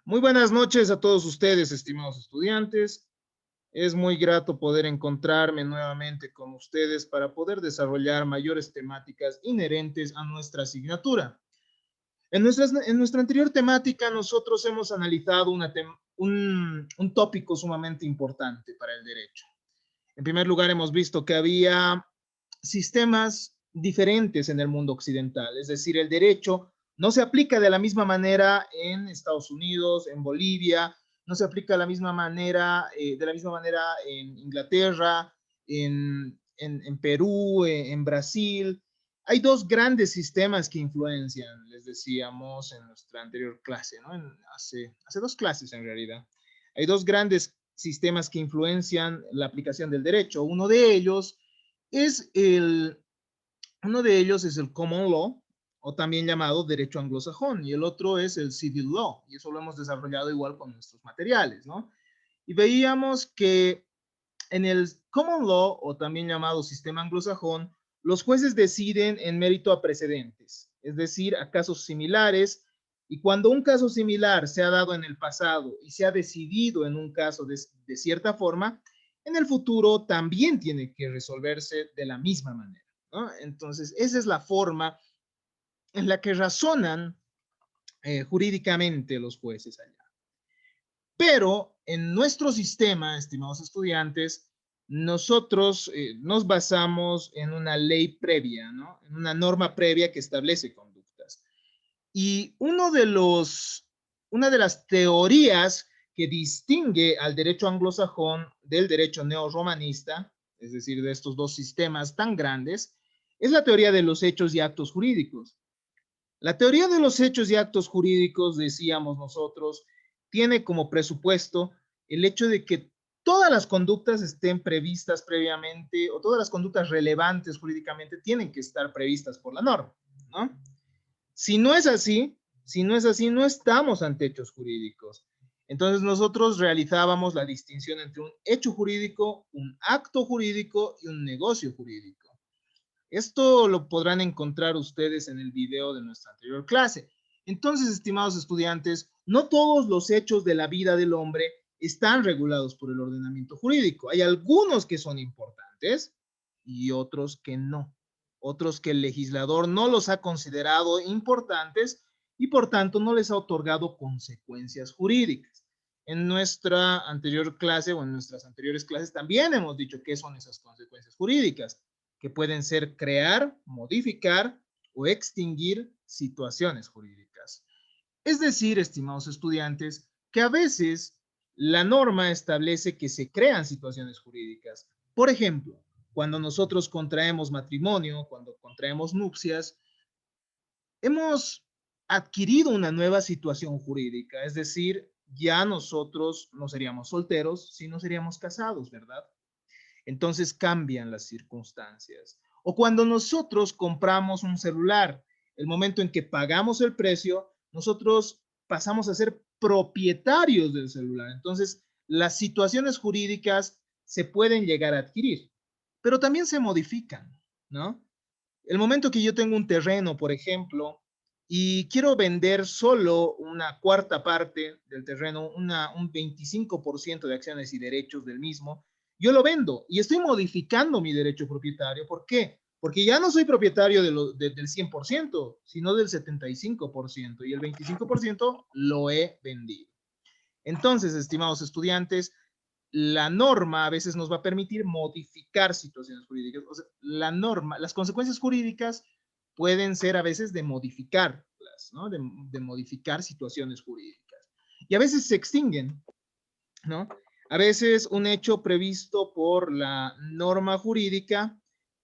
Muy buenas noches a todos ustedes, estimados estudiantes. Es muy grato poder encontrarme nuevamente con ustedes para poder desarrollar mayores temáticas inherentes a nuestra asignatura. En nuestra anterior temática, nosotros hemos analizado un tópico sumamente importante para el derecho. En primer lugar, hemos visto que había sistemas diferentes en el mundo occidental, es decir, el derecho no se aplica de la misma manera en Estados Unidos, en Bolivia, no se aplica de la misma manera en Inglaterra, en Perú, en Brasil. Hay dos grandes sistemas que influencian, les decíamos en nuestra anterior clase, ¿no? Hace dos clases en realidad. Hay dos grandes sistemas que influencian la aplicación del derecho. Es el, uno de ellos es el common law, o también llamado derecho anglosajón, y el otro es el civil law, y eso lo hemos desarrollado igual con nuestros materiales, ¿no? Y veíamos que en el common law, o también llamado sistema anglosajón, los jueces deciden en mérito a precedentes, es decir, a casos similares, y cuando un caso similar se ha dado en el pasado y se ha decidido en un caso de cierta forma, en el futuro también tiene que resolverse de la misma manera, ¿no? Entonces, esa es la forma en la que razonan jurídicamente los jueces allá. Pero en nuestro sistema, estimados estudiantes, nosotros nos basamos en una ley previa, ¿no? En una norma previa que establece conductas. Y una de las teorías que distingue al derecho anglosajón del derecho neorromanista, es decir, de estos dos sistemas tan grandes, es la teoría de los hechos y actos jurídicos. La teoría de los hechos y actos jurídicos, decíamos nosotros, tiene como presupuesto el hecho de que todas las conductas estén previstas previamente o todas las conductas relevantes jurídicamente tienen que estar previstas por la norma, ¿no? Si no es así, no estamos ante hechos jurídicos. Entonces nosotros realizábamos la distinción entre un hecho jurídico, un acto jurídico y un negocio jurídico. Esto lo podrán encontrar ustedes en el video de nuestra anterior clase. Entonces, estimados estudiantes, no todos los hechos de la vida del hombre están regulados por el ordenamiento jurídico. Hay algunos que son importantes y otros que no. Otros que el legislador no los ha considerado importantes y por tanto no les ha otorgado consecuencias jurídicas. En nuestra anterior clase o en nuestras anteriores clases también hemos dicho qué son esas consecuencias jurídicas, que pueden ser crear, modificar o extinguir situaciones jurídicas. Es decir, estimados estudiantes, que a veces la norma establece que se crean situaciones jurídicas. Por ejemplo, cuando nosotros contraemos matrimonio, cuando contraemos nupcias, hemos adquirido una nueva situación jurídica, es decir, ya nosotros no seríamos solteros, sino seríamos casados, ¿verdad? Entonces cambian las circunstancias. O cuando nosotros compramos un celular, el momento en que pagamos el precio, nosotros pasamos a ser propietarios del celular. Entonces, las situaciones jurídicas se pueden llegar a adquirir, pero también se modifican, ¿no? El momento que yo tengo un terreno, por ejemplo, y quiero vender solo una cuarta parte del terreno, un 25% de acciones y derechos del mismo, yo lo vendo y estoy modificando mi derecho propietario. ¿Por qué? Porque ya no soy propietario del 100%, sino del 75%, y el 25% lo he vendido. Entonces, estimados estudiantes, la norma a veces nos va a permitir modificar situaciones jurídicas. O sea, la norma, las consecuencias jurídicas pueden ser a veces de modificarlas, ¿no? De modificar situaciones jurídicas. Y a veces se extinguen, ¿no? A veces un hecho previsto por la norma jurídica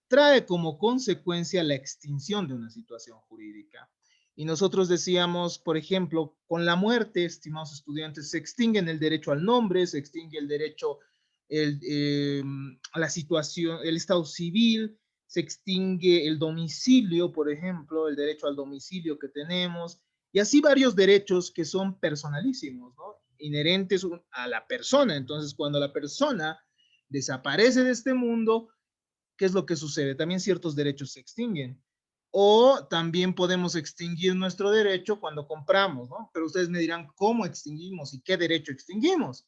trae como consecuencia la extinción de una situación jurídica. Y nosotros decíamos, por ejemplo, con la muerte, estimados estudiantes, se extingue el derecho al nombre, se extingue el derecho a la situación, el estado civil, se extingue el domicilio, por ejemplo, el derecho al domicilio que tenemos, y así varios derechos que son personalísimos, ¿no? Inherentes a la persona. Entonces, cuando la persona desaparece de este mundo, ¿qué es lo que sucede? También ciertos derechos se extinguen. O también podemos extinguir nuestro derecho cuando compramos, ¿no? Pero ustedes me dirán, ¿cómo extinguimos y qué derecho extinguimos?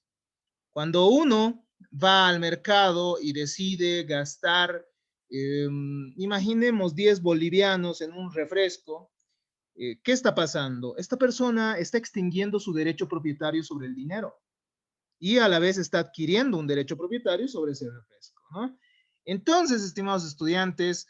Cuando uno va al mercado y decide gastar, imaginemos 10 bolivianos en un refresco, ¿qué está pasando? Esta persona está extinguiendo su derecho propietario sobre el dinero y a la vez está adquiriendo un derecho propietario sobre ese refresco, ¿no? Entonces, estimados estudiantes,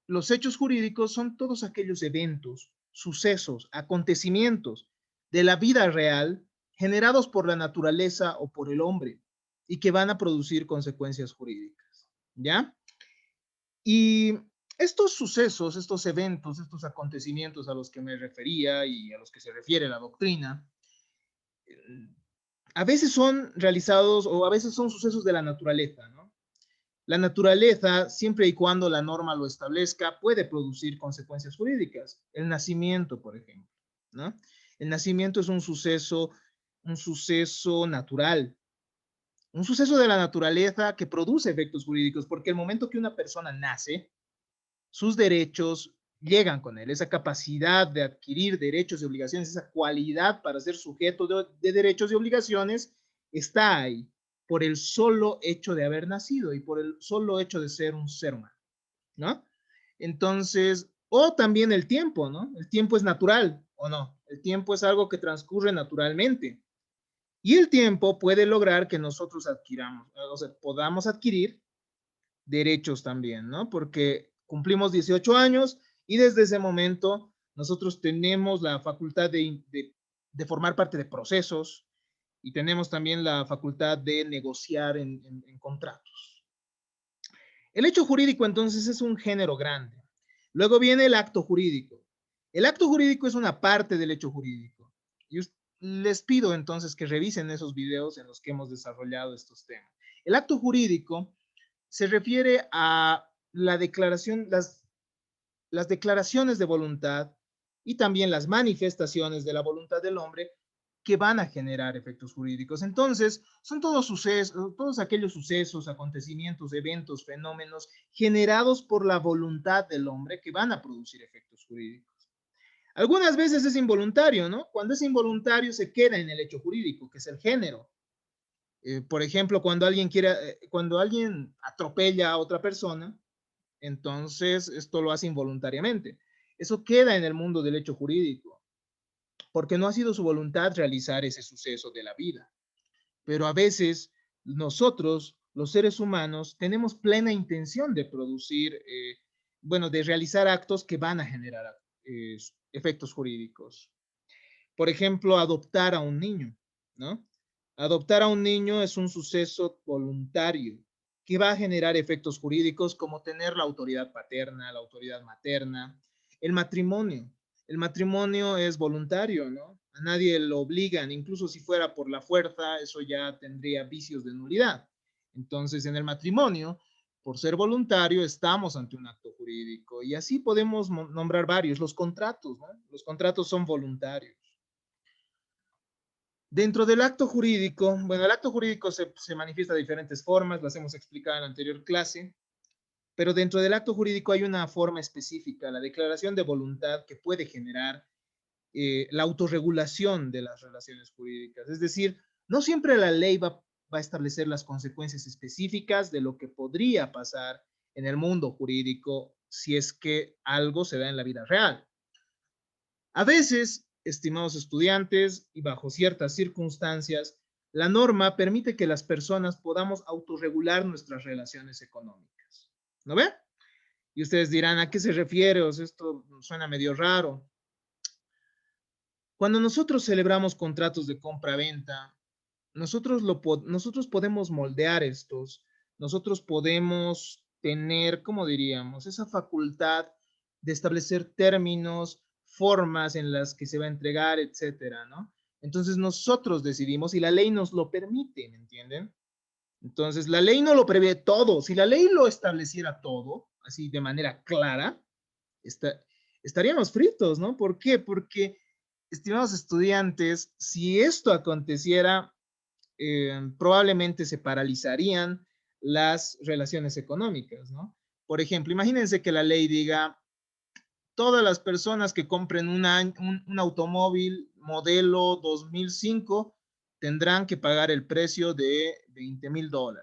los hechos jurídicos son todos aquellos eventos, sucesos, acontecimientos de la vida real generados por la naturaleza o por el hombre y que van a producir consecuencias jurídicas, ¿ya? Y estos sucesos, estos eventos, estos acontecimientos a los que me refería y a los que se refiere la doctrina, a veces son realizados o a veces son sucesos de la naturaleza, ¿no? La naturaleza, siempre y cuando la norma lo establezca, puede producir consecuencias jurídicas. El nacimiento, por ejemplo, ¿no? El nacimiento es un suceso natural, un suceso de la naturaleza que produce efectos jurídicos, porque el momento que una persona nace, sus derechos llegan con él, esa capacidad de adquirir derechos y obligaciones, esa cualidad para ser sujeto de derechos y obligaciones, está ahí por el solo hecho de haber nacido y por el solo hecho de ser un ser humano, ¿no? Entonces, o también el tiempo, ¿no? El tiempo es natural, ¿o no? El tiempo es algo que transcurre naturalmente. Y el tiempo puede lograr que nosotros adquiramos, o sea, podamos adquirir derechos también, ¿no? Porque cumplimos 18 años y desde ese momento nosotros tenemos la facultad de formar parte de procesos y tenemos también la facultad de negociar en contratos. El hecho jurídico entonces es un género grande. Luego viene el acto jurídico. El acto jurídico es una parte del hecho jurídico. Y les pido entonces que revisen esos videos en los que hemos desarrollado estos temas. El acto jurídico se refiere a la declaración, las declaraciones de voluntad y también las manifestaciones de la voluntad del hombre que van a generar efectos jurídicos. Entonces, son todos aquellos sucesos, acontecimientos, eventos, fenómenos generados por la voluntad del hombre que van a producir efectos jurídicos. Algunas veces es involuntario, ¿no? Cuando es involuntario se queda en el hecho jurídico, que es el género. Por ejemplo, cuando alguien atropella a otra persona, entonces esto lo hace involuntariamente. Eso queda en el mundo del hecho jurídico, porque no ha sido su voluntad realizar ese suceso de la vida. Pero a veces nosotros, los seres humanos, tenemos plena intención de producir, bueno, de realizar actos que van a generar efectos jurídicos. Por ejemplo, adoptar a un niño, ¿no? Adoptar a un niño es un suceso voluntario que va a generar efectos jurídicos como tener la autoridad paterna, la autoridad materna, el matrimonio. El matrimonio es voluntario, ¿no? A nadie lo obligan, incluso si fuera por la fuerza, eso ya tendría vicios de nulidad. Entonces, en el matrimonio, por ser voluntario, estamos ante un acto jurídico y así podemos nombrar varios. Los contratos, ¿no? Los contratos son voluntarios. Dentro del acto jurídico, bueno, el acto jurídico se manifiesta de diferentes formas, las hemos explicado en la anterior clase, pero dentro del acto jurídico hay una forma específica, la declaración de voluntad que puede generar la autorregulación de las relaciones jurídicas. Es decir, no siempre la ley va a establecer las consecuencias específicas de lo que podría pasar en el mundo jurídico si es que algo se da en la vida real. A veces, estimados estudiantes, y bajo ciertas circunstancias, la norma permite que las personas podamos autorregular nuestras relaciones económicas. ¿No ve? Y ustedes dirán, ¿a qué se refiere? O sea, esto suena medio raro. Cuando nosotros celebramos contratos de compra-venta, nosotros podemos moldear estos, nosotros podemos tener, ¿cómo diríamos? Esa facultad de establecer términos, formas en las que se va a entregar, etcétera, ¿no? Entonces nosotros decidimos y la ley nos lo permite, ¿me entienden? Entonces la ley no lo prevé todo. Si la ley lo estableciera todo, así de manera clara, estaríamos fritos, ¿no? ¿Por qué? Porque, estimados estudiantes, si esto aconteciera, probablemente se paralizarían las relaciones económicas, ¿no? Por ejemplo, imagínense que la ley diga, todas las personas que compren un automóvil modelo 2005 tendrán que pagar el precio de $20,000.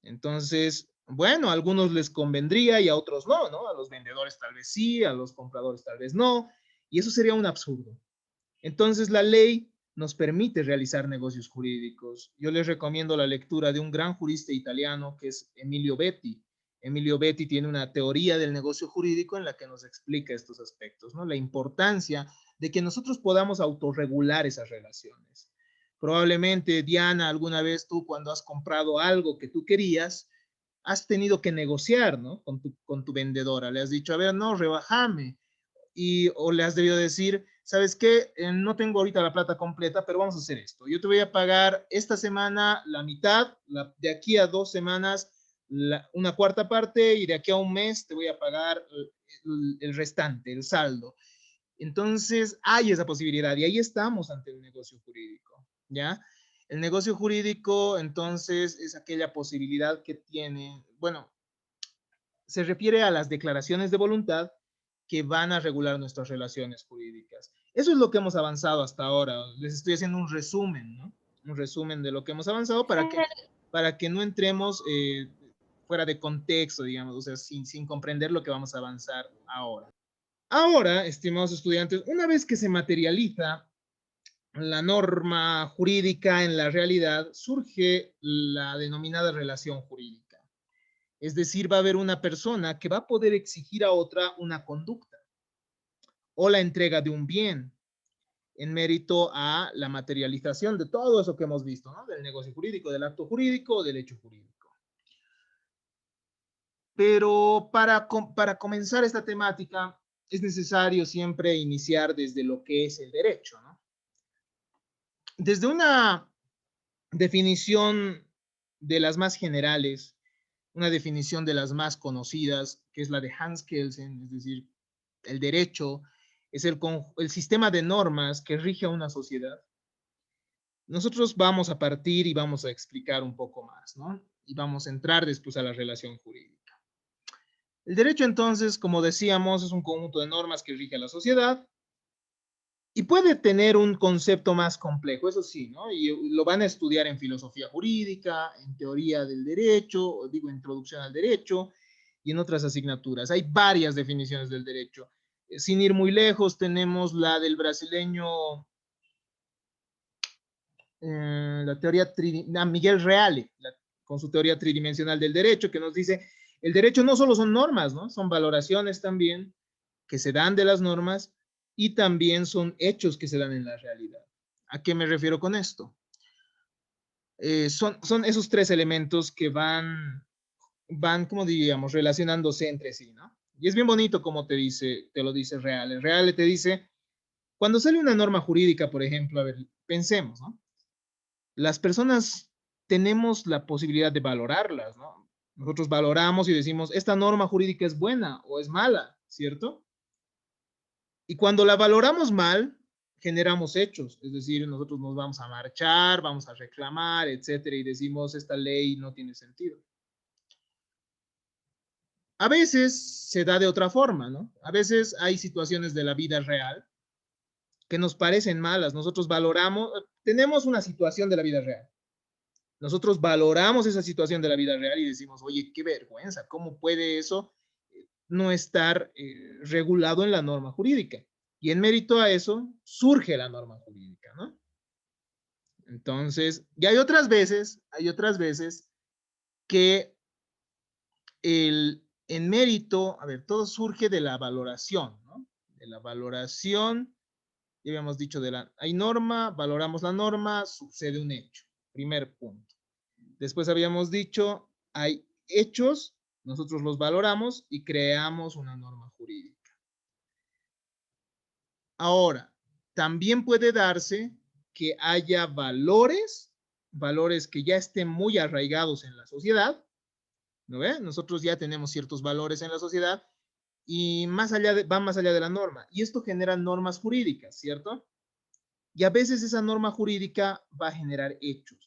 Entonces, bueno, a algunos les convendría y a otros no, ¿no? A los vendedores tal vez sí, a los compradores tal vez no, y eso sería un absurdo. Entonces, la ley nos permite realizar negocios jurídicos. Yo les recomiendo la lectura de un gran jurista italiano que es Emilio Betti. Emilio Betti tiene una teoría del negocio jurídico en la que nos explica estos aspectos, ¿no? La importancia de que nosotros podamos autorregular esas relaciones. Probablemente, Diana, alguna vez tú cuando has comprado algo que tú querías, has tenido que negociar, ¿no? Con tu vendedora. Le has dicho, a ver, no, rebajame. O le has debido decir, ¿sabes qué? No tengo ahorita la plata completa, pero vamos a hacer esto. Yo te voy a pagar esta semana la mitad, de aquí a 2 semanas una cuarta parte y de aquí a un mes te voy a pagar el restante, el saldo. Entonces, hay esa posibilidad y ahí estamos ante el negocio jurídico, ¿ya? El negocio jurídico, entonces, es aquella posibilidad que tiene, bueno, se refiere a las declaraciones de voluntad que van a regular nuestras relaciones jurídicas. Eso es lo que hemos avanzado hasta ahora. Les estoy haciendo un resumen, ¿no? Un resumen de lo que hemos avanzado para que no entremos fuera de contexto, digamos, o sea, sin comprender lo que vamos a avanzar ahora. Ahora, estimados estudiantes, una vez que se materializa la norma jurídica en la realidad, surge la denominada relación jurídica. Es decir, va a haber una persona que va a poder exigir a otra una conducta o la entrega de un bien en mérito a la materialización de todo eso que hemos visto, ¿no? Del negocio jurídico, del acto jurídico o del hecho jurídico. Pero para comenzar esta temática es necesario siempre iniciar desde lo que es el derecho, ¿no? Desde una definición de las más generales, una definición de las más conocidas, que es la de Hans Kelsen, es decir, el derecho es el sistema de normas que rige a una sociedad. Nosotros vamos a partir y vamos a explicar un poco más, ¿no? Y vamos a entrar después a la relación jurídica. El derecho, entonces, como decíamos, es un conjunto de normas que rige a la sociedad y puede tener un concepto más complejo, eso sí, ¿no? Y lo van a estudiar en filosofía jurídica, en teoría del derecho, digo, introducción al derecho y en otras asignaturas. Hay varias definiciones del derecho. Sin ir muy lejos, tenemos la del brasileño, la teoría Miguel Reale, con su teoría tridimensional del derecho, que nos dice, el derecho no solo son normas, ¿no? Son valoraciones también que se dan de las normas y también son hechos que se dan en la realidad. ¿A qué me refiero con esto? Son esos tres elementos que van, como diríamos, relacionándose entre sí, ¿no? Y es bien bonito como te lo dice Reale. Reale te dice, cuando sale una norma jurídica, por ejemplo, a ver, pensemos, ¿no? Las personas tenemos la posibilidad de valorarlas, ¿no? Nosotros valoramos y decimos, esta norma jurídica es buena o es mala, ¿cierto? Y cuando la valoramos mal, generamos hechos, es decir, nosotros nos vamos a marchar, vamos a reclamar, etcétera, y decimos, esta ley no tiene sentido. A veces se da de otra forma, ¿no? A veces hay situaciones de la vida real que nos parecen malas, nosotros valoramos, tenemos una situación de la vida real. Nosotros valoramos esa situación de la vida real y decimos, oye, qué vergüenza, ¿cómo puede eso no estar regulado en la norma jurídica? Y en mérito a eso surge la norma jurídica, ¿no? Entonces, y hay otras veces que en mérito, a ver, todo surge de la valoración, ¿no? De la valoración, ya habíamos dicho, hay norma, valoramos la norma, sucede un hecho. Primer punto. Después habíamos dicho, hay hechos, nosotros los valoramos y creamos una norma jurídica. Ahora, también puede darse que haya valores que ya estén muy arraigados en la sociedad, ¿no ve? Nosotros ya tenemos ciertos valores en la sociedad y van más allá de la norma. Y esto genera normas jurídicas, ¿cierto? Y a veces esa norma jurídica va a generar hechos.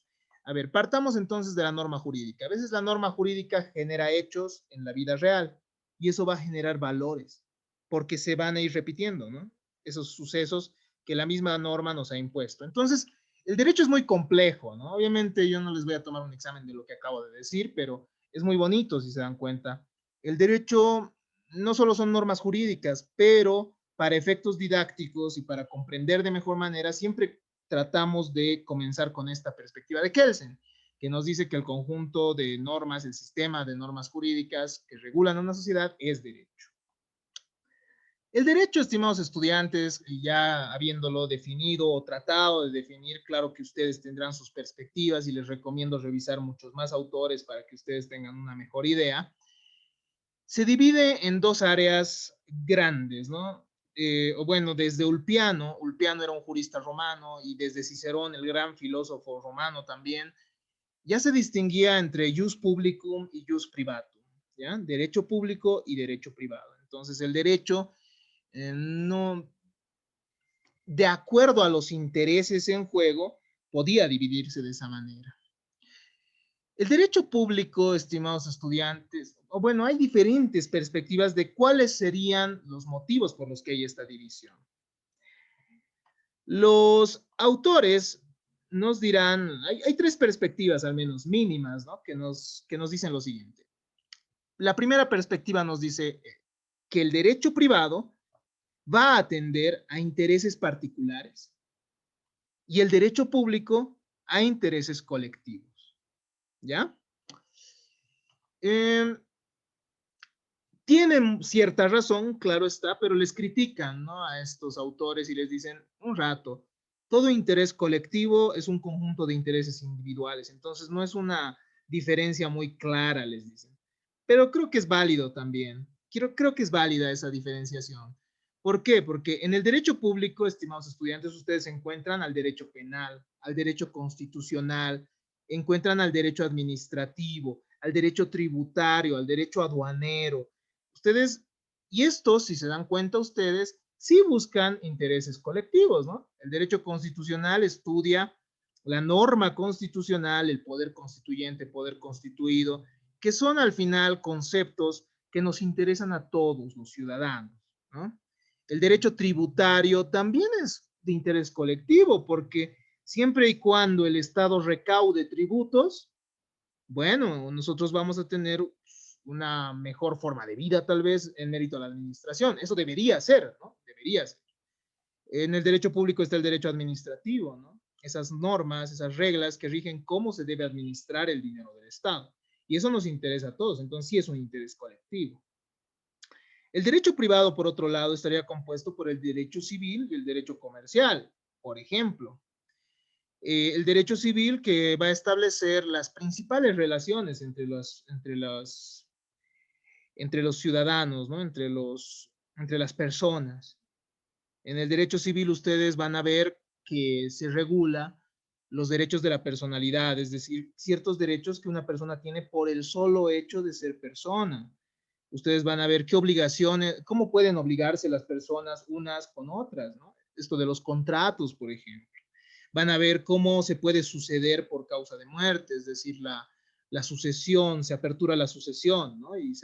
A ver, partamos entonces de la norma jurídica. A veces la norma jurídica genera hechos en la vida real y eso va a generar valores. porque se van a ir repitiendo, ¿no? Esos sucesos que la misma norma nos ha impuesto. Entonces, el derecho es muy complejo, ¿no? Obviamente yo no les voy a tomar un examen de lo que acabo de decir, pero es muy bonito si se dan cuenta. El derecho no solo son normas jurídicas, pero para efectos didácticos y para comprender de mejor manera, siempre tratamos de comenzar con esta perspectiva de Kelsen, que nos dice que el conjunto de normas, el sistema de normas jurídicas que regulan a una sociedad es derecho. El derecho, estimados estudiantes, ya habiéndolo definido o tratado de definir, claro que ustedes tendrán sus perspectivas y les recomiendo revisar muchos más autores para que ustedes tengan una mejor idea. Se divide en dos áreas grandes, ¿no? O bueno, desde Ulpiano era un jurista romano, y desde Cicerón, el gran filósofo romano también, ya se distinguía entre jus publicum y jus privatum, ¿ya? Derecho público y derecho privado. Entonces, el derecho no, de acuerdo a los intereses en juego, podía dividirse de esa manera. El derecho público, estimados estudiantes, o bueno, hay diferentes perspectivas de cuáles serían los motivos por los que hay esta división. Los autores nos dirán, hay tres perspectivas al menos mínimas, ¿no? que nos dicen lo siguiente. La primera perspectiva nos dice que el derecho privado va a atender a intereses particulares y el derecho público a intereses colectivos. ¿Ya? Tienen cierta razón, claro está, pero les critican, ¿no?, a estos autores y les dicen, un rato, todo interés colectivo es un conjunto de intereses individuales, entonces no es una diferencia muy clara, les dicen. Pero creo que es válido también. Creo que es válida esa diferenciación. ¿Por qué? Porque en el derecho público, estimados estudiantes, ustedes encuentran al derecho penal, al derecho constitucional, encuentran al derecho administrativo, al derecho tributario, al derecho aduanero. Ustedes, y estos, si se dan cuenta ustedes, sí buscan intereses colectivos, ¿no? El derecho constitucional estudia la norma constitucional, el poder constituyente, poder constituido, que son al final conceptos que nos interesan a todos los ciudadanos, ¿no? El derecho tributario también es de interés colectivo, porque siempre y cuando el Estado recaude tributos, bueno, nosotros vamos a tener una mejor forma de vida, tal vez, en mérito a la administración. Eso debería ser, ¿no? Debería ser. En el derecho público está el derecho administrativo, ¿no? Esas normas, esas reglas que rigen cómo se debe administrar el dinero del Estado. Y eso nos interesa a todos, entonces sí es un interés colectivo. El derecho privado, por otro lado, estaría compuesto por el derecho civil y el derecho comercial, por ejemplo. El derecho civil que va a establecer las principales relaciones entre los ciudadanos, ¿no? Entre las personas. En el derecho civil ustedes van a ver que se regula los derechos de la personalidad, es decir, ciertos derechos que una persona tiene por el solo hecho de ser persona. Ustedes van a ver qué obligaciones, cómo pueden obligarse las personas unas con otras, ¿no? Esto de los contratos, por ejemplo. Van a ver cómo se puede suceder por causa de muerte, es decir, la sucesión, se apertura la sucesión, ¿no? Y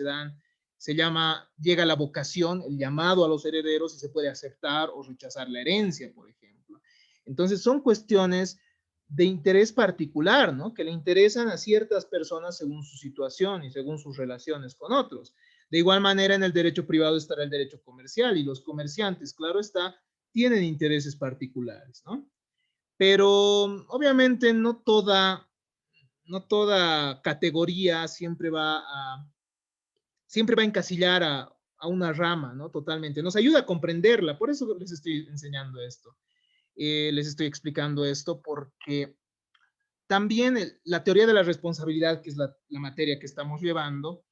llega la vocación, el llamado a los herederos, y se puede aceptar o rechazar la herencia, por ejemplo. Entonces, son cuestiones de interés particular, ¿no? Que le interesan a ciertas personas según su situación y según sus relaciones con otros. De igual manera, en el derecho privado estará el derecho comercial, y los comerciantes, claro está, tienen intereses particulares, ¿no? Pero obviamente no toda categoría siempre va a encasillar a una rama, ¿no? Totalmente. Nos ayuda a comprenderla, por eso les estoy enseñando esto. Les estoy explicando esto porque también la teoría de la responsabilidad, que es la materia que estamos llevando,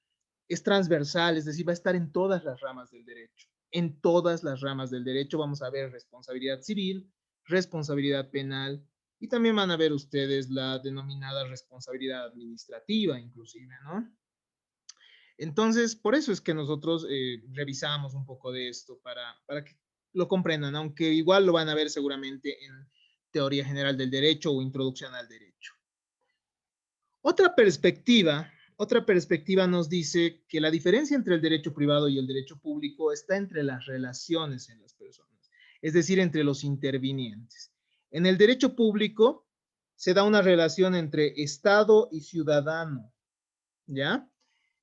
es transversal, es decir, va a estar en todas las ramas del derecho. En todas las ramas del derecho vamos a ver responsabilidad civil, responsabilidad penal, y también van a ver ustedes la denominada responsabilidad administrativa, inclusive, ¿no? Entonces, por eso es que nosotros revisamos un poco de esto para que lo comprendan, aunque igual lo van a ver seguramente en teoría general del derecho o introducción al derecho. Otra perspectiva Otra perspectiva nos dice que la diferencia entre el derecho privado y el derecho público está entre las relaciones en las personas, es decir, entre los intervinientes. En el derecho público se da una relación entre Estado y ciudadano, ¿ya?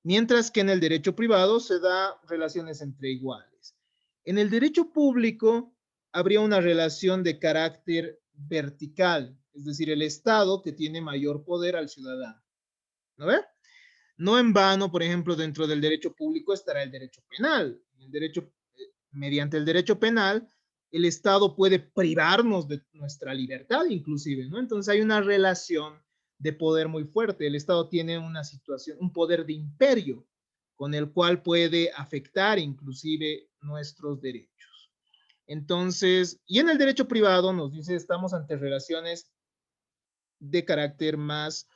Mientras que en el derecho privado se da relaciones entre iguales. En el derecho público habría una relación de carácter vertical, es decir, el Estado que tiene mayor poder al ciudadano, ¿no ve? No en vano, por ejemplo, dentro del derecho público estará el derecho penal. Mediante el derecho penal, el Estado puede privarnos de nuestra libertad, inclusive, ¿no? Entonces hay una relación de poder muy fuerte. El Estado tiene una situación, un poder de imperio, con el cual puede afectar inclusive nuestros derechos. Entonces, y en el derecho privado nos dice, estamos ante relaciones de carácter más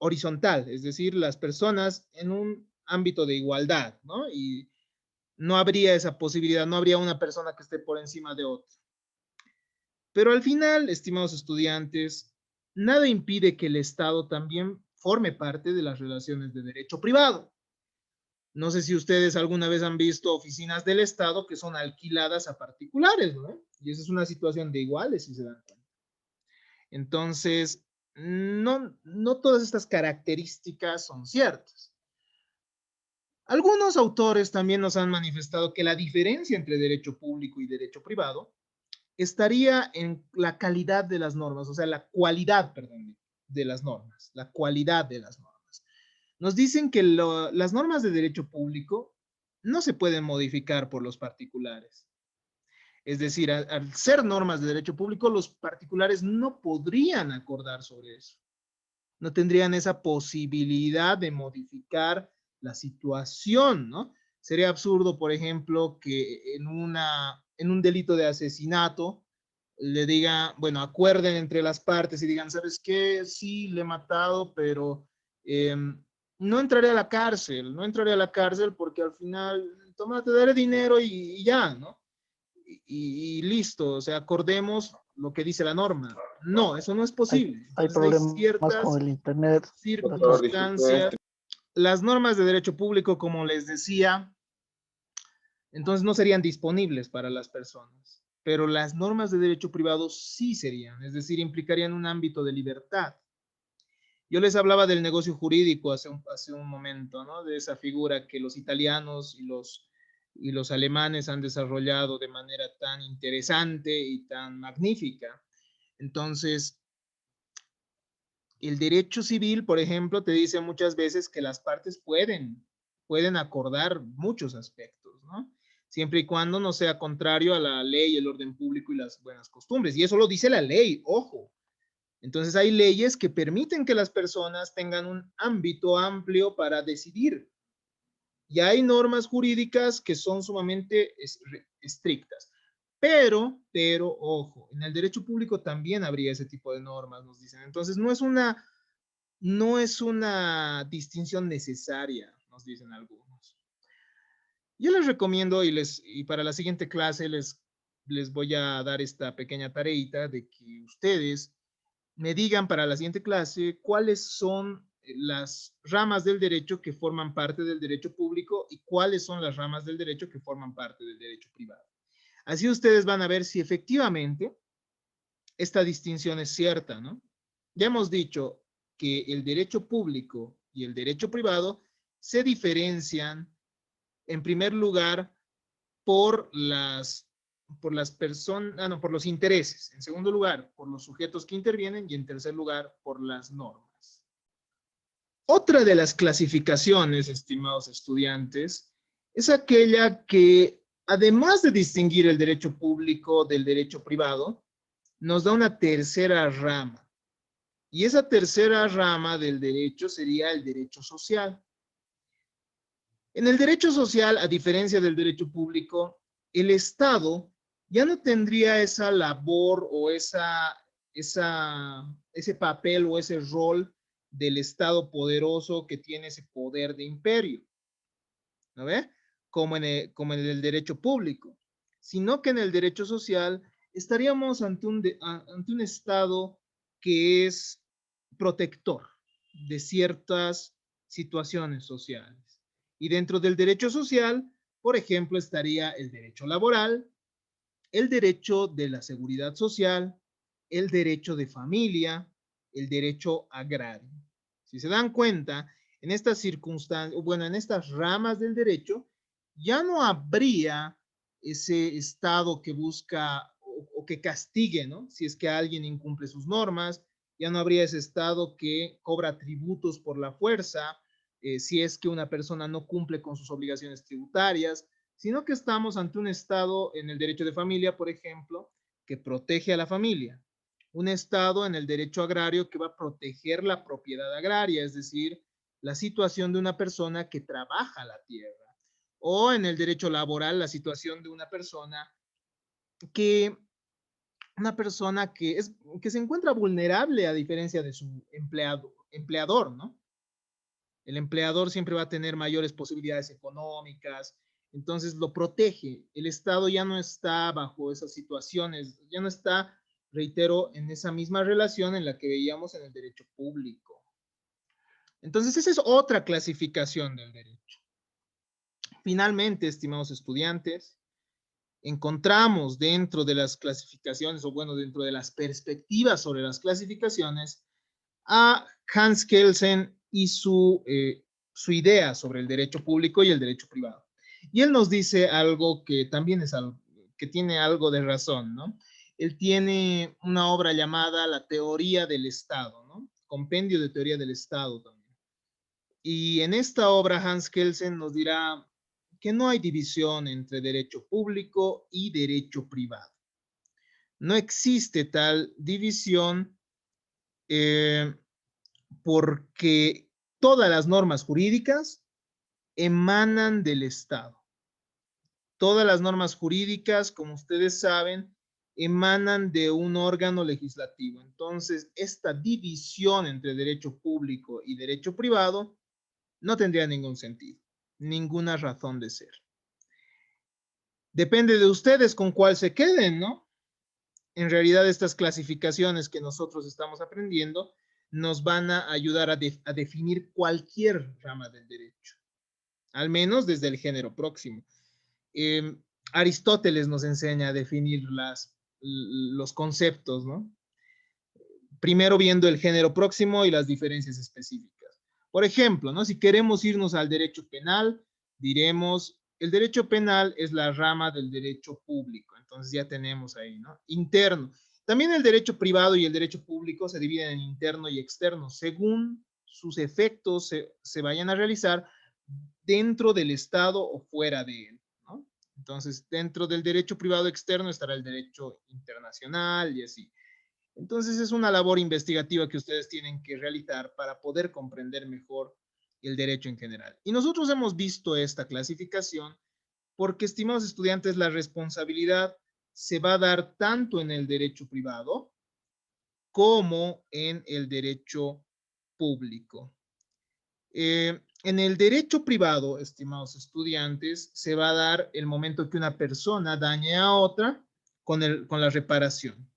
horizontal, es decir, las personas en un ámbito de igualdad, ¿no? Y no habría esa posibilidad, no habría una persona que esté por encima de otra. Pero al final, estimados estudiantes, nada impide que el Estado también forme parte de las relaciones de derecho privado. No sé si ustedes alguna vez han visto oficinas del Estado que son alquiladas a particulares, ¿no? Y esa es una situación de iguales, si se dan cuenta. Entonces, no todas estas características son ciertas. Algunos autores también nos han manifestado que la diferencia entre derecho público y derecho privado estaría en la calidad de las normas, o sea, la cualidad, perdón, de las normas, la cualidad de las normas. Nos dicen que las normas de derecho público no se pueden modificar por los particulares. Es decir, al ser normas de derecho público, los particulares no podrían acordar sobre eso. No tendrían esa posibilidad de modificar la situación, ¿no? Sería absurdo, por ejemplo, que en un delito de asesinato le diga, bueno, acuerden entre las partes y digan, ¿sabes qué? Sí, le he matado, pero no entraré a la cárcel, no entraré a la cárcel porque al final, toma, te daré dinero y ya, ¿no? Y listo, o sea, acordemos lo que dice la norma. No, eso no es posible. Hay Entonces hay problemas ciertas con el internet. circunstancias. Las normas de derecho público, como les decía, entonces no serían disponibles para las personas, pero las normas de derecho privado sí serían, es decir, implicarían un ámbito de libertad. Yo les hablaba del negocio jurídico hace un momento, ¿no? De esa figura que los italianos y los alemanes han desarrollado de manera tan interesante y tan magnífica. Entonces, el derecho civil, por ejemplo, te dice muchas veces que las partes pueden acordar muchos aspectos, ¿no? Siempre y cuando no sea contrario a la ley, el orden público y las buenas costumbres. Y eso lo dice la ley, ojo. Entonces hay leyes que permiten que las personas tengan un ámbito amplio para decidir. Y hay normas jurídicas que son sumamente estrictas. Pero, ojo, en el derecho público también habría ese tipo de normas, nos dicen. Entonces no es una distinción necesaria, nos dicen algunos. Yo les recomiendo y para la siguiente clase les voy a dar esta pequeña tareita de que ustedes me digan para la siguiente clase cuáles son las ramas del derecho que forman parte del derecho público y cuáles son las ramas del derecho que forman parte del derecho privado. Así ustedes van a ver si efectivamente esta distinción es cierta, ¿no? Ya hemos dicho que el derecho público y el derecho privado se diferencian en primer lugar por las personas, no, por los intereses. En segundo lugar, por los sujetos que intervienen y en tercer lugar, por las normas. Otra de las clasificaciones, estimados estudiantes, es aquella que, además de distinguir el derecho público del derecho privado, nos da una tercera rama. Y esa tercera rama del derecho sería el derecho social. En el derecho social, a diferencia del derecho público, el Estado ya no tendría esa labor o ese papel o ese rol del Estado poderoso que tiene ese poder de imperio, ¿no ve? Como en el derecho público, sino que en el derecho social estaríamos ante un Estado que es protector, de ciertas situaciones sociales. Y dentro del derecho social, por ejemplo, estaría el derecho laboral, el derecho de la seguridad social, el derecho de familia, el derecho agrario. Si se dan cuenta, en estas circunstancias, bueno, en estas ramas del derecho, ya no habría ese Estado que busca o que castigue, ¿no? Si es que alguien incumple sus normas, ya no habría ese Estado que cobra tributos por la fuerza, si es que una persona no cumple con sus obligaciones tributarias, sino que estamos ante un Estado en el derecho de familia, por ejemplo, que protege a la familia. Un Estado en el derecho agrario que va a proteger la propiedad agraria, es decir, la situación de una persona que trabaja la tierra. O en el derecho laboral, la situación de que, una persona que se encuentra vulnerable a diferencia de su empleador, ¿no? El empleador siempre va a tener mayores posibilidades económicas, entonces lo protege. El Estado ya no está bajo esas situaciones, ya no está, reitero, en esa misma relación en la que veíamos en el derecho público. Entonces, esa es otra clasificación del derecho. Finalmente, estimados estudiantes, encontramos dentro de las clasificaciones, o bueno, dentro de las perspectivas sobre las clasificaciones, a Hans Kelsen y su idea sobre el derecho público y el derecho privado. Y él nos dice algo que también es algo, que tiene algo de razón, ¿no? Él tiene una obra llamada La teoría del Estado, ¿no? Compendio de teoría del Estado también. Y en esta obra Hans Kelsen nos dirá que no hay división entre derecho público y derecho privado. No existe tal división porque todas las normas jurídicas emanan del Estado. Todas las normas jurídicas, como ustedes saben, emanan de un órgano legislativo. Entonces, esta división entre derecho público y derecho privado no tendría ningún sentido, ninguna razón de ser. Depende de ustedes con cuál se queden, ¿no? En realidad, estas clasificaciones que nosotros estamos aprendiendo nos van a ayudar a definir cualquier rama del derecho, al menos desde el género próximo. Aristóteles nos enseña a definir los conceptos, ¿no? Primero viendo el género próximo y las diferencias específicas. Por ejemplo, ¿no? Si queremos irnos al derecho penal, diremos, el derecho penal es la rama del derecho público. Entonces ya tenemos ahí, ¿no? Interno. También el derecho privado y el derecho público se dividen en interno y externo, según sus efectos se vayan a realizar dentro del Estado o fuera de él, ¿no? Entonces, dentro del derecho privado externo estará el derecho internacional y así. Entonces, es una labor investigativa que ustedes tienen que realizar para poder comprender mejor el derecho en general. Y nosotros hemos visto esta clasificación porque, estimados estudiantes, la responsabilidad se va a dar tanto en el derecho privado como en el derecho público. En el derecho privado, estimados estudiantes, se va a dar el momento que una persona dañe a otra con la reparación.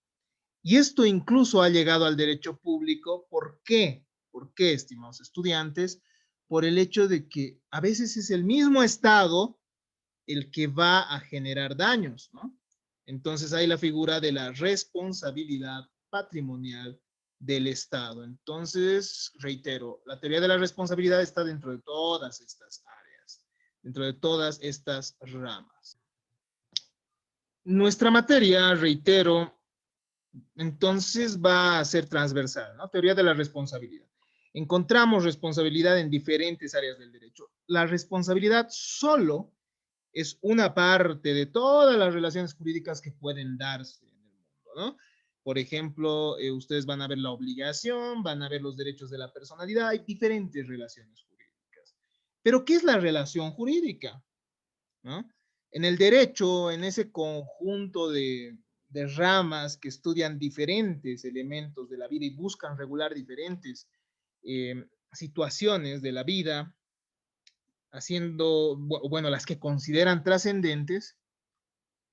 Y esto incluso ha llegado al derecho público. ¿Por qué? ¿Por qué, estimados estudiantes? Por el hecho de que a veces es el mismo Estado el que va a generar daños, ¿no? Entonces hay la figura de la responsabilidad patrimonial del Estado. Entonces, reitero, la teoría de la responsabilidad está dentro de todas estas áreas, dentro de todas estas ramas. Nuestra materia, reitero, entonces va a ser transversal, ¿no? Teoría de la responsabilidad. Encontramos responsabilidad en diferentes áreas del derecho. La responsabilidad solo es una parte de todas las relaciones jurídicas que pueden darse en el mundo, ¿no? Por ejemplo, ustedes van a ver la obligación, van a ver los derechos de la personalidad, hay diferentes relaciones jurídicas. Pero, ¿qué es la relación jurídica? ¿No? En el derecho, en ese conjunto de ramas que estudian diferentes elementos de la vida y buscan regular diferentes situaciones de la vida, haciendo, bueno, las que consideran trascendentes,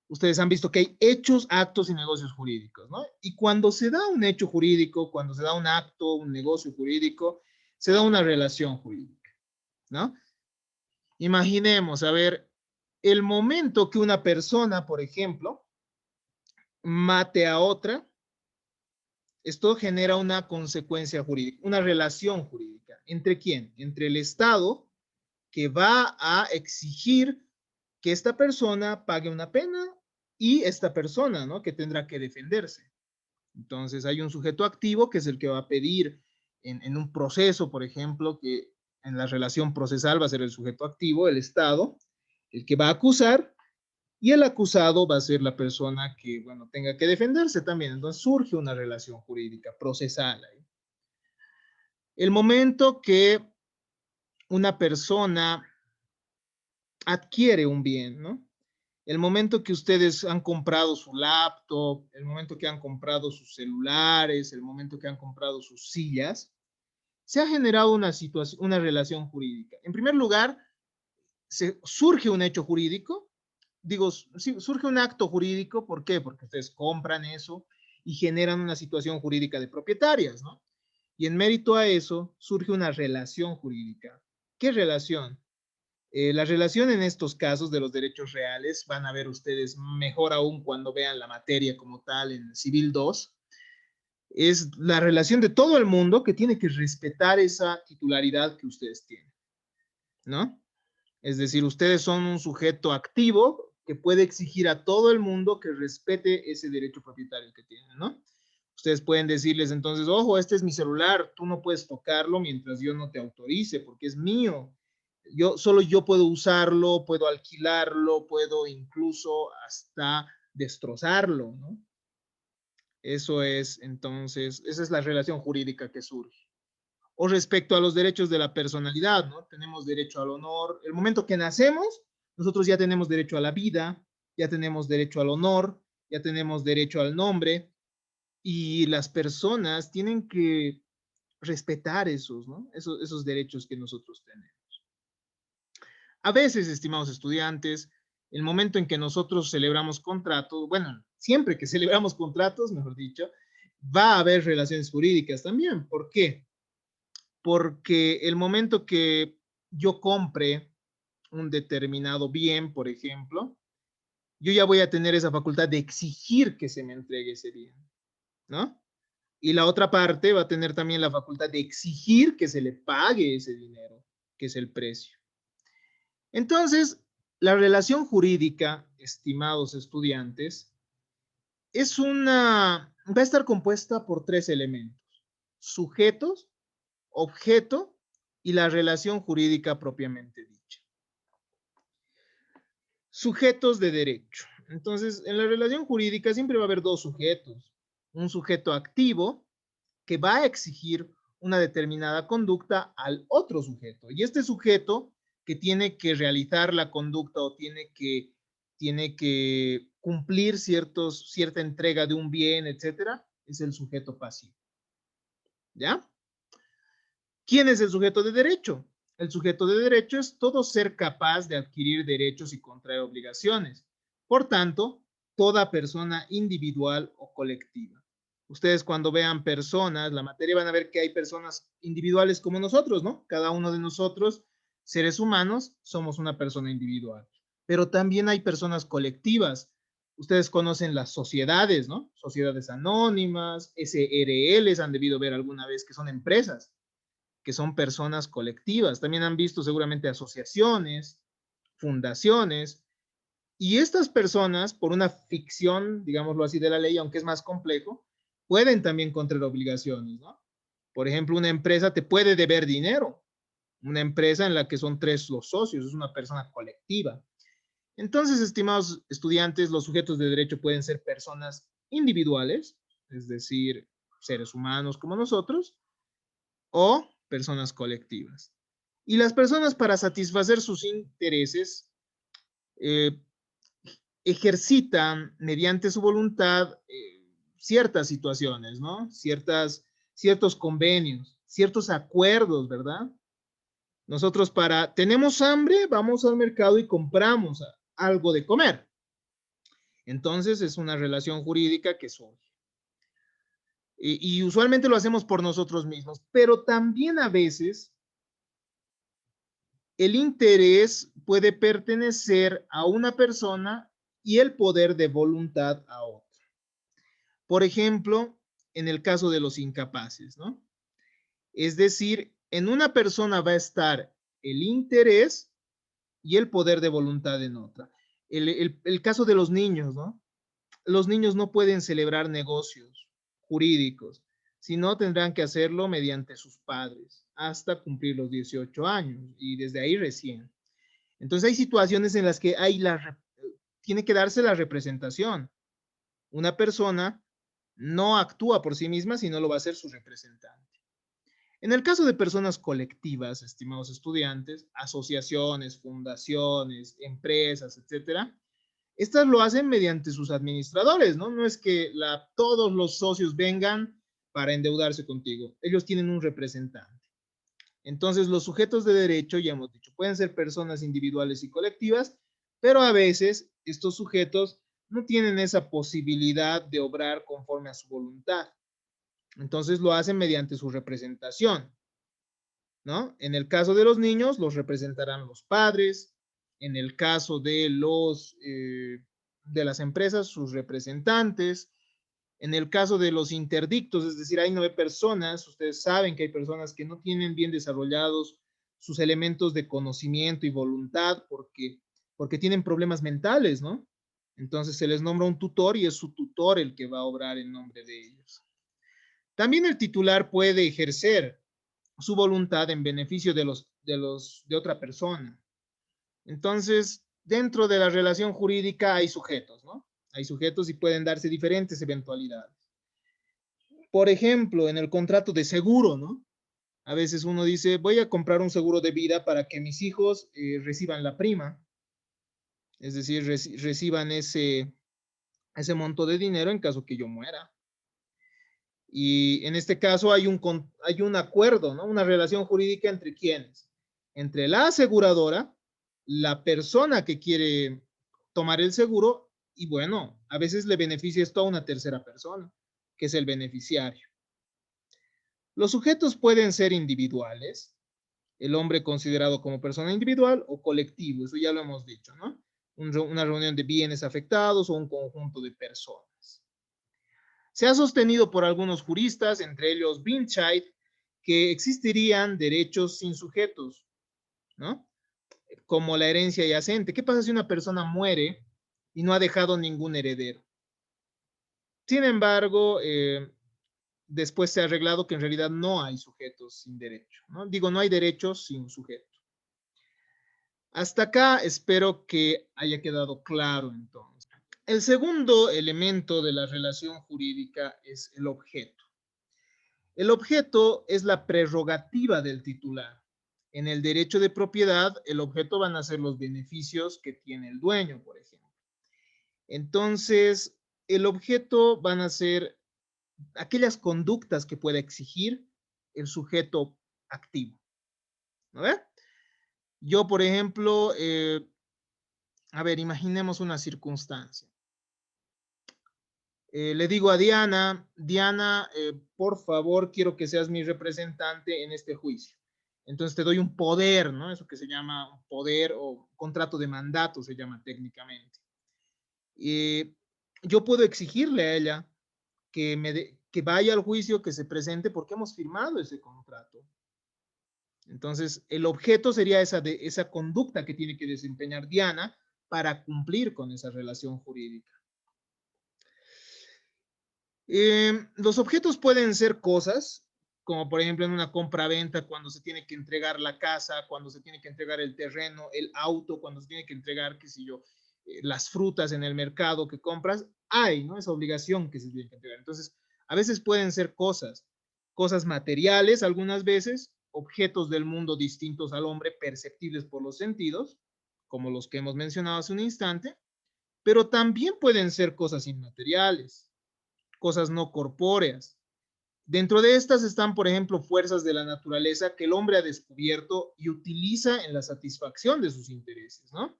ustedes han visto que hay hechos, actos y negocios jurídicos, ¿no? Y cuando se da un hecho jurídico, cuando se da un acto, un negocio jurídico, se da una relación jurídica, ¿no? Imaginemos, a ver, el momento que una persona, por ejemplo, mate a otra, esto genera una consecuencia jurídica, una relación jurídica. ¿Entre quién? Entre el Estado, que va a exigir que esta persona pague una pena, y esta persona, ¿no? Que tendrá que defenderse. Entonces hay un sujeto activo que es el que va a pedir en un proceso, por ejemplo, que en la relación procesal va a ser el sujeto activo, el Estado, el que va a acusar, y el acusado va a ser la persona que, bueno, tenga que defenderse también. Entonces surge una relación jurídica procesal ahí. El momento que una persona adquiere un bien, ¿no? El momento que ustedes han comprado su laptop, el momento que han comprado sus celulares, el momento que han comprado sus sillas, se ha generado una situación, una relación jurídica. En primer lugar, surge un hecho jurídico, digo, surge un acto jurídico, ¿por qué? Porque ustedes compran eso y generan una situación jurídica de propietarias, ¿no? Y en mérito a eso surge una relación jurídica. ¿Qué relación? La relación en estos casos de los derechos reales, van a ver ustedes mejor aún cuando vean la materia como tal en Civil 2, es la relación de todo el mundo que tiene que respetar esa titularidad que ustedes tienen, ¿no? Es decir, ustedes son un sujeto activo que puede exigir a todo el mundo que respete ese derecho propietario que tienen, ¿no? Ustedes pueden decirles entonces, ojo, este es mi celular, tú no puedes tocarlo mientras yo no te autorice porque es mío. Solo yo puedo usarlo, puedo alquilarlo, puedo incluso hasta destrozarlo, ¿no? Eso es, entonces, esa es la relación jurídica que surge. O respecto a los derechos de la personalidad, ¿no? Tenemos derecho al honor. El momento que nacemos, nosotros ya tenemos derecho a la vida, ya tenemos derecho al honor, ya tenemos derecho al nombre, y las personas tienen que respetar esos, ¿no? Esos derechos que nosotros tenemos. A veces, estimados estudiantes, el momento en que nosotros celebramos contratos, bueno, siempre que celebramos contratos, mejor dicho, va a haber relaciones jurídicas también. ¿Por qué? Porque el momento que yo compre un determinado bien, por ejemplo, yo ya voy a tener esa facultad de exigir que se me entregue ese bien, ¿no? Y la otra parte va a tener también la facultad de exigir que se le pague ese dinero, que es el precio. Entonces, la relación jurídica, estimados estudiantes, va a estar compuesta por tres elementos: sujetos, objeto y la relación jurídica propiamente dicha. Sujetos de derecho. Entonces, en la relación jurídica siempre va a haber dos sujetos. Un sujeto activo que va a exigir una determinada conducta al otro sujeto. Y este sujeto que tiene que realizar la conducta o tiene que cumplir cierta entrega de un bien, etcétera, es el sujeto pasivo. ¿Ya? ¿Quién es el sujeto de derecho? El sujeto de derecho es todo ser capaz de adquirir derechos y contraer obligaciones. Por tanto, toda persona individual o colectiva. Ustedes cuando vean personas, la materia, van a ver que hay personas individuales como nosotros, ¿no? Cada uno de nosotros, seres humanos, somos una persona individual. Pero también hay personas colectivas. Ustedes conocen las sociedades, ¿no? Sociedades anónimas, SRLs, han debido ver alguna vez que son empresas, que son personas colectivas. También han visto seguramente asociaciones, fundaciones, y estas personas, por una ficción, digámoslo así, de la ley, aunque es más complejo, pueden también contraer obligaciones, ¿no? Por ejemplo, una empresa te puede deber dinero, una empresa en la que son tres los socios, es una persona colectiva. Entonces, estimados estudiantes, los sujetos de derecho pueden ser personas individuales, es decir, seres humanos como nosotros, o personas colectivas. Y las personas, para satisfacer sus intereses, eh, ejercitan mediante su voluntad ciertas situaciones, ¿no? Ciertos convenios, ciertos acuerdos, ¿verdad? Nosotros tenemos hambre, vamos al mercado y compramos algo de comer. Entonces es una relación jurídica que surge. Y usualmente lo hacemos por nosotros mismos, pero también a veces el interés puede pertenecer a una persona y el poder de voluntad a otra. Por ejemplo, en el caso de los incapaces, ¿no? Es decir, en una persona va a estar el interés y el poder de voluntad en otra. El caso de los niños, ¿no? Los niños no pueden celebrar negocios jurídicos, sino tendrán que hacerlo mediante sus padres hasta cumplir los 18 años y desde ahí recién. Entonces hay situaciones en las que tiene que darse la representación. Una persona no actúa por sí misma, sino lo va a hacer su representante. En el caso de personas colectivas, estimados estudiantes, asociaciones, fundaciones, empresas, etcétera, estas lo hacen mediante sus administradores, ¿no? No es que todos los socios vengan para endeudarse contigo. Ellos tienen un representante. Entonces, los sujetos de derecho, ya hemos dicho, pueden ser personas individuales y colectivas, pero a veces estos sujetos no tienen esa posibilidad de obrar conforme a su voluntad. Entonces, lo hacen mediante su representación, ¿no? En el caso de los niños, los representarán los padres. En el caso de de las empresas, sus representantes. En el caso de los interdictos, es decir, hay 9 personas, ustedes saben que hay personas que no tienen bien desarrollados sus elementos de conocimiento y voluntad porque tienen problemas mentales, ¿no? Entonces se les nombra un tutor y es su tutor el que va a obrar en nombre de ellos. También el titular puede ejercer su voluntad en beneficio de otra persona. Entonces, dentro de la relación jurídica hay sujetos, ¿no? Hay sujetos y pueden darse diferentes eventualidades. Por ejemplo, en el contrato de seguro, ¿no? A veces uno dice, voy a comprar un seguro de vida para que mis hijos reciban la prima, es decir, reciban ese monto de dinero en caso que yo muera. Y en este caso hay un acuerdo, ¿no? Una relación jurídica entre quiénes. Entre la aseguradora, la persona que quiere tomar el seguro y bueno, a veces le beneficia esto a una tercera persona, que es el beneficiario. Los sujetos pueden ser individuales, el hombre considerado como persona individual o colectivo, eso ya lo hemos dicho, ¿no? Una reunión de bienes afectados o un conjunto de personas. Se ha sostenido por algunos juristas, entre ellos Binchait, que existirían derechos sin sujetos, ¿no? Como la herencia yacente. ¿Qué pasa si una persona muere y no ha dejado ningún heredero? Sin embargo, después se ha arreglado que en realidad no hay sujetos sin derecho, ¿no? Digo, no hay derechos sin sujeto. Hasta acá espero que haya quedado claro entonces. El segundo elemento de la relación jurídica es el objeto. El objeto es la prerrogativa del titular. En el derecho de propiedad, el objeto van a ser los beneficios que tiene el dueño, por ejemplo. Entonces, el objeto van a ser aquellas conductas que pueda exigir el sujeto activo. ¿No ve? Yo, por ejemplo, a ver, imaginemos una circunstancia. Le digo a Diana, Diana, por favor, quiero que seas mi representante en este juicio. Entonces te doy un poder, ¿no? Eso que se llama un poder o contrato de mandato, se llama técnicamente. Yo puedo exigirle a ella que vaya al juicio, que se presente, porque hemos firmado ese contrato. Entonces, el objeto sería esa conducta que tiene que desempeñar Diana para cumplir con esa relación jurídica. Los objetos pueden ser cosas, como por ejemplo en una compra-venta, cuando se tiene que entregar la casa, cuando se tiene que entregar el terreno, el auto, cuando se tiene que entregar, qué sé yo, las frutas en el mercado que compras, hay, ¿no? Esa obligación que se tiene que entregar. Entonces, a veces pueden ser cosas materiales, algunas veces, objetos del mundo distintos al hombre, perceptibles por los sentidos, como los que hemos mencionado hace un instante, pero también pueden ser cosas inmateriales, cosas no corpóreas. Dentro de estas están, por ejemplo, fuerzas de la naturaleza que el hombre ha descubierto y utiliza en la satisfacción de sus intereses, ¿no?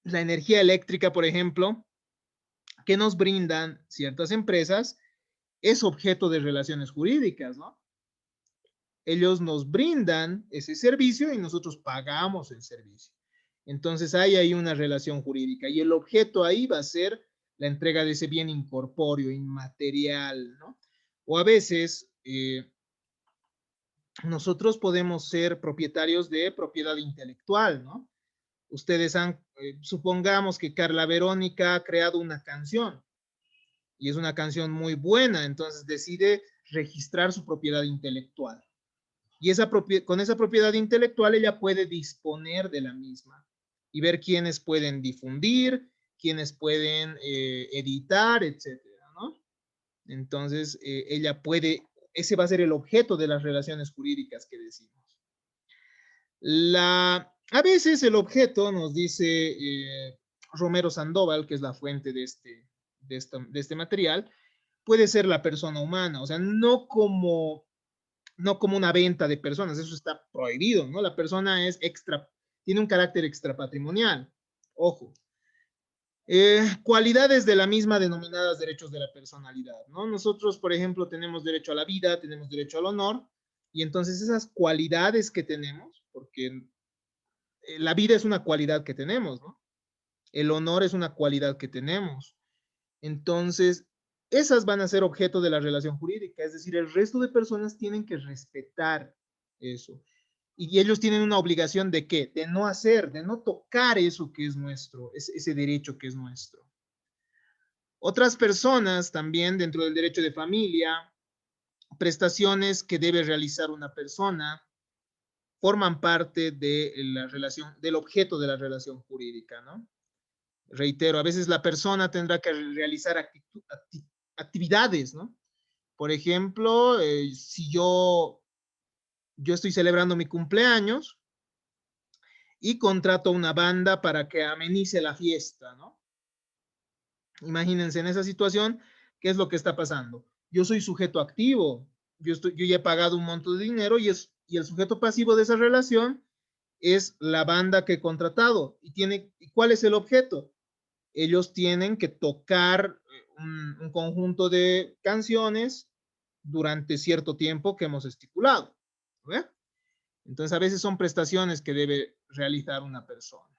La energía eléctrica, por ejemplo, que nos brindan ciertas empresas es objeto de relaciones jurídicas, ¿no? Ellos nos brindan ese servicio y nosotros pagamos el servicio. Entonces hay ahí una relación jurídica y el objeto ahí va a ser la entrega de ese bien incorpóreo, inmaterial, ¿no? O a veces nosotros podemos ser propietarios de propiedad intelectual, ¿no? Ustedes han, supongamos que Carla Verónica ha creado una canción y es una canción muy buena, entonces decide registrar su propiedad intelectual. Y con esa propiedad intelectual ella puede disponer de la misma y ver quiénes pueden difundir, quiénes pueden editar, etcétera, ¿no? Entonces, ella puede, ese va a ser el objeto de las relaciones jurídicas que decimos. A veces el objeto, nos dice Romero Sandoval, que es la fuente de este material, puede ser la persona humana, o sea, no como una venta de personas, eso está prohibido, ¿no? La persona es tiene un carácter extrapatrimonial. Ojo. Cualidades de la misma denominadas derechos de la personalidad, ¿no? Nosotros, por ejemplo, tenemos derecho a la vida, tenemos derecho al honor, y entonces esas cualidades que tenemos, porque la vida es una cualidad que tenemos, ¿no? El honor es una cualidad que tenemos. Entonces, esas van a ser objeto de la relación jurídica, es decir, el resto de personas tienen que respetar eso. Y ellos tienen una obligación de qué? De no hacer, de no tocar eso que es nuestro, ese derecho que es nuestro. Otras personas también dentro del derecho de familia, prestaciones que debe realizar una persona, forman parte de la relación, del objeto de la relación jurídica, ¿no? Reitero, a veces la persona tendrá que realizar actividades, ¿no? Por ejemplo, si yo estoy celebrando mi cumpleaños y contrato una banda para que amenice la fiesta, ¿no? Imagínense en esa situación, ¿qué es lo que está pasando? Yo soy sujeto activo, yo ya he pagado un monto de dinero y el sujeto pasivo de esa relación es la banda que he contratado. ¿Y cuál es el objeto? Ellos tienen que tocar un conjunto de canciones durante cierto tiempo que hemos estipulado. ¿Ve? Entonces, a veces son prestaciones que debe realizar una persona.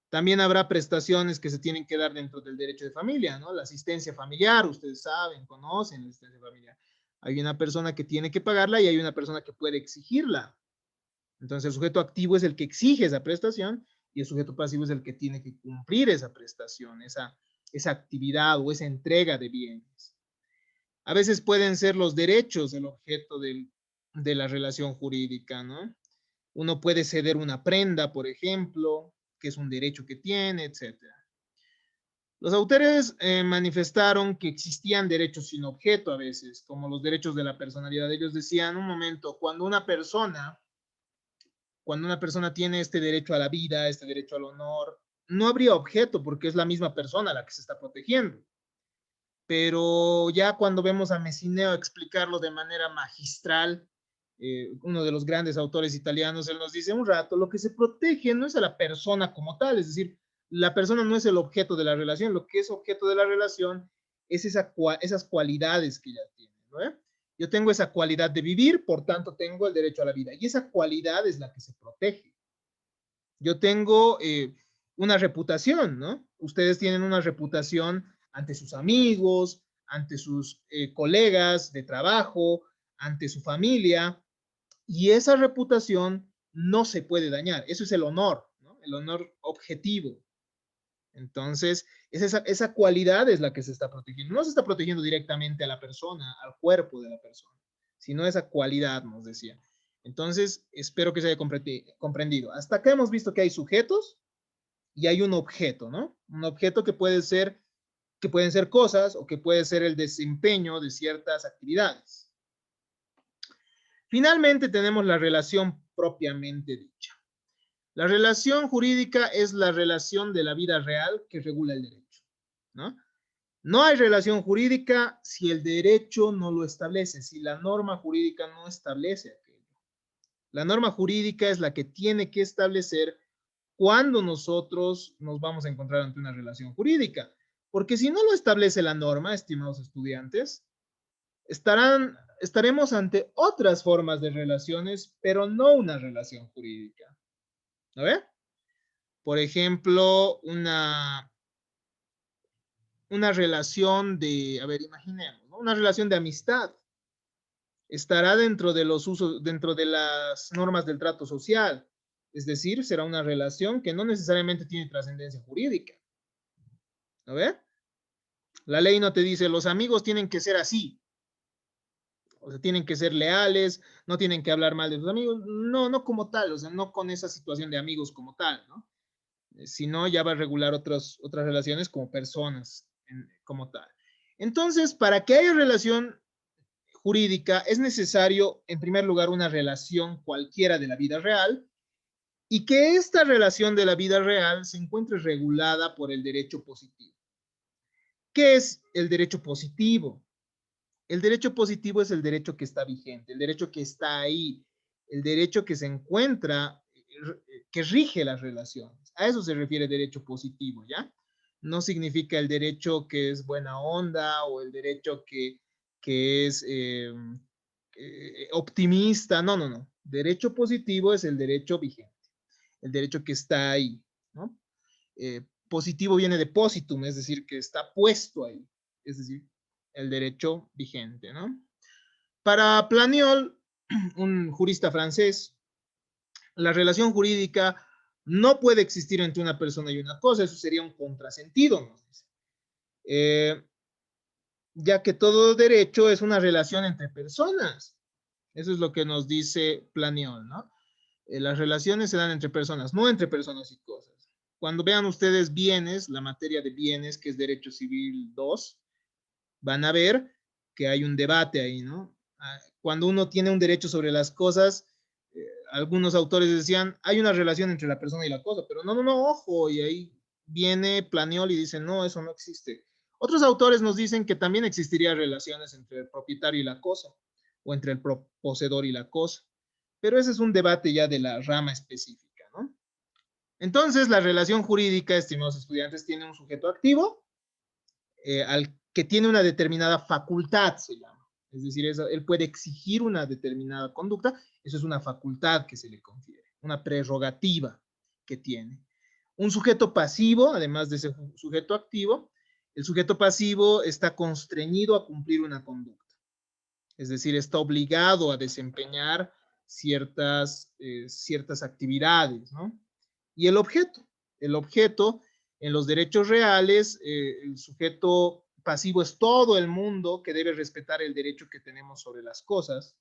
También habrá prestaciones que se tienen que dar dentro del derecho de familia, ¿no? La asistencia familiar, ustedes saben, conocen la asistencia familiar. Hay una persona que tiene que pagarla y hay una persona que puede exigirla. Entonces, el sujeto activo es el que exige esa prestación y el sujeto pasivo es el que tiene que cumplir esa prestación, esa actividad o esa entrega de bienes. A veces pueden ser los derechos el objeto de la relación jurídica, ¿no? Uno puede ceder una prenda, por ejemplo, que es un derecho que tiene, etcétera. Los autores manifestaron que existían derechos sin objeto a veces, como los derechos de la personalidad. Ellos decían, un momento, cuando una persona tiene este derecho a la vida, este derecho al honor, no habría objeto porque es la misma persona la que se está protegiendo. Pero ya cuando vemos a Messineo explicarlo de manera magistral, uno de los grandes autores italianos, él nos dice un rato, lo que se protege no es a la persona como tal, es decir, la persona no es el objeto de la relación, lo que es objeto de la relación es esas cualidades que ella tiene, ¿no? Yo tengo esa cualidad de vivir, por tanto tengo el derecho a la vida, y esa cualidad es la que se protege. Yo tengo una reputación, ¿no? Ustedes tienen una reputación ante sus amigos, ante sus colegas de trabajo, ante su familia, y esa reputación no se puede dañar. Eso es el honor, ¿no? El honor objetivo. Entonces, esa cualidad es la que se está protegiendo. No se está protegiendo directamente a la persona, al cuerpo de la persona, sino esa cualidad, nos decía. Entonces, espero que se haya comprendido. Hasta acá hemos visto que hay sujetos y hay un objeto, ¿no? Un objeto que pueden ser cosas o que puede ser el desempeño de ciertas actividades. Finalmente tenemos la relación propiamente dicha. La relación jurídica es la relación de la vida real que regula el derecho, ¿no? No hay relación jurídica si el derecho no lo establece, si la norma jurídica no establece aquello. La norma jurídica es la que tiene que establecer cuándo nosotros nos vamos a encontrar ante una relación jurídica. Porque si no lo establece la norma, estimados estudiantes, estaremos ante otras formas de relaciones, pero no una relación jurídica. ¿A ver? Por ejemplo, una relación de, a ver, imaginemos, ¿no? Una relación de amistad. Estará dentro de los usos, dentro de las normas del trato social. Es decir, será una relación que no necesariamente tiene trascendencia jurídica. ¿A ver? La ley no te dice, los amigos tienen que ser así. O sea, tienen que ser leales, no tienen que hablar mal de sus amigos. No, no como tal, o sea, no con esa situación de amigos como tal, ¿no? Sino ya va a regular otras relaciones como personas como tal. Entonces, para que haya relación jurídica es necesario, en primer lugar, una relación cualquiera de la vida real y que esta relación de la vida real se encuentre regulada por el derecho positivo. ¿Qué es el derecho positivo? El derecho positivo es el derecho que está vigente, el derecho que está ahí, el derecho que se encuentra, que rige las relaciones. A eso se refiere derecho positivo, ¿ya? No significa el derecho que es buena onda o el derecho que es optimista. No, no, no. Derecho positivo es el derecho vigente, el derecho que está ahí, ¿no? Positivo viene de positum, es decir, que está puesto ahí, es decir, el derecho vigente, ¿no? Para Planiol, un jurista francés, la relación jurídica no puede existir entre una persona y una cosa, eso sería un contrasentido, nos dice. Ya que todo derecho es una relación entre personas. Eso es lo que nos dice Planiol, ¿no? Las relaciones se dan entre personas, no entre personas y cosas. Cuando vean ustedes bienes, la materia de bienes, que es Derecho Civil 2, van a ver que hay un debate ahí, ¿no? Cuando uno tiene un derecho sobre las cosas, algunos autores decían, hay una relación entre la persona y la cosa, pero no, no, no, ojo, y ahí viene Planiol y dice, no, eso no existe. Otros autores nos dicen que también existiría relaciones entre el propietario y la cosa, o entre el poseedor y la cosa, pero ese es un debate ya de la rama específica, ¿no? Entonces, la relación jurídica, estimados estudiantes, tiene un sujeto activo, al que tiene una determinada facultad, se llama. Es decir, él puede exigir una determinada conducta, eso es una facultad que se le confiere, una prerrogativa que tiene. Un sujeto pasivo, además de ese sujeto activo, el sujeto pasivo está constreñido a cumplir una conducta. Es decir, está obligado a desempeñar ciertas actividades, ¿no? Y el objeto en los derechos reales, el sujeto pasivo es todo el mundo que debe respetar el derecho que tenemos sobre las cosas.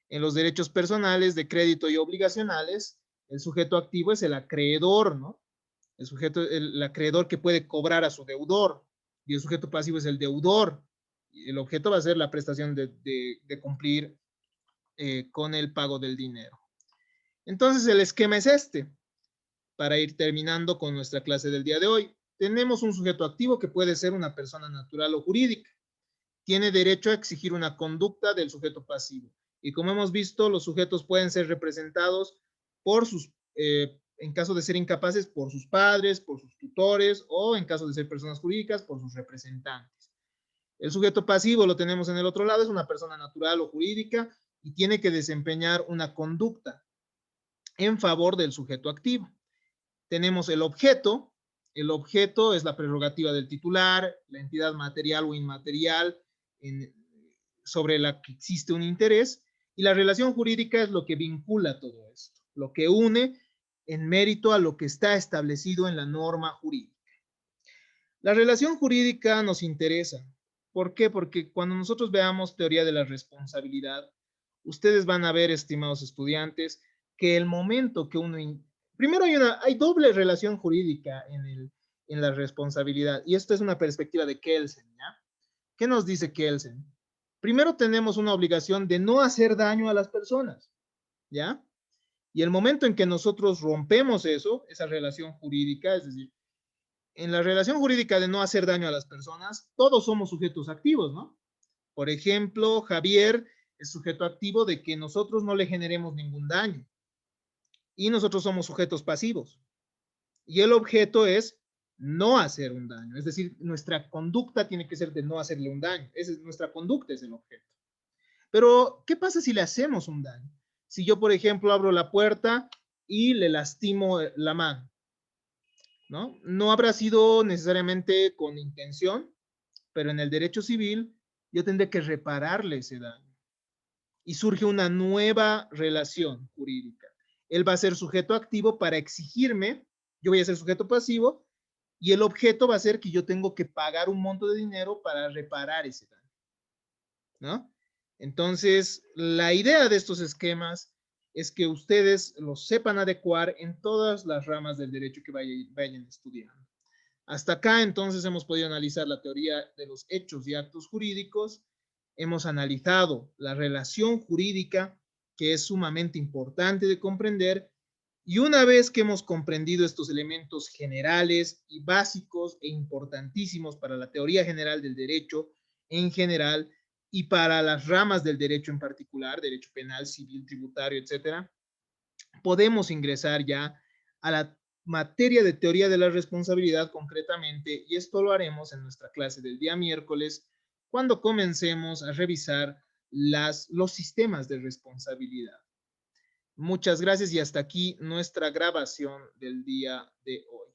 En los derechos personales de crédito y obligacionales, el sujeto activo es el acreedor, ¿no? El acreedor que puede cobrar a su deudor, y el sujeto pasivo es el deudor. El objeto va a ser la prestación de cumplir con el pago del dinero. Entonces, el esquema es este, para ir terminando con nuestra clase del día de hoy. Tenemos un sujeto activo que puede ser una persona natural o jurídica. Tiene derecho a exigir una conducta del sujeto pasivo. Y como hemos visto, los sujetos pueden ser representados por en caso de ser incapaces, por sus padres, por sus tutores, o en caso de ser personas jurídicas, por sus representantes. El sujeto pasivo lo tenemos en el otro lado, es una persona natural o jurídica y tiene que desempeñar una conducta en favor del sujeto activo. Tenemos el objeto es la prerrogativa del titular, la entidad material o inmaterial sobre la que existe un interés, y la relación jurídica es lo que vincula todo esto, lo que une en mérito a lo que está establecido en la norma jurídica. La relación jurídica nos interesa. ¿Por qué? Porque cuando nosotros veamos teoría de la responsabilidad, ustedes van a ver, estimados estudiantes, que el momento que uno... Primero hay doble relación jurídica en la responsabilidad, y esto es una perspectiva de Kelsen, ¿ya? ¿Qué nos dice Kelsen? Primero tenemos una obligación de no hacer daño a las personas, ¿ya? Y el momento en que nosotros rompemos eso, esa relación jurídica, es decir, en la relación jurídica de no hacer daño a las personas, todos somos sujetos activos, ¿no? Por ejemplo, Javier es sujeto activo de que nosotros no le generemos ningún daño. Y nosotros somos sujetos pasivos. Y el objeto es no hacer un daño. Es decir, nuestra conducta tiene que ser de no hacerle un daño. Nuestra conducta es el objeto. Pero, ¿qué pasa si le hacemos un daño? Si yo, por ejemplo, abro la puerta y le lastimo la mano, ¿no? No habrá sido necesariamente con intención, pero en el derecho civil yo tendré que repararle ese daño. Y surge una nueva relación jurídica. Él va a ser sujeto activo para exigirme, yo voy a ser sujeto pasivo, y el objeto va a ser que yo tengo que pagar un monto de dinero para reparar ese daño, ¿no? Entonces, la idea de estos esquemas es que ustedes los sepan adecuar en todas las ramas del derecho que vayan estudiando. Hasta acá, entonces, hemos podido analizar la teoría de los hechos y actos jurídicos. Hemos analizado la relación jurídica, que es sumamente importante de comprender. Y una vez que hemos comprendido estos elementos generales y básicos e importantísimos para la teoría general del derecho en general y para las ramas del derecho en particular, derecho penal, civil, tributario, etcétera, podemos ingresar ya a la materia de teoría de la responsabilidad concretamente, y esto lo haremos en nuestra clase del día miércoles, cuando comencemos a revisar los sistemas de responsabilidad. Muchas gracias y hasta aquí nuestra grabación del día de hoy.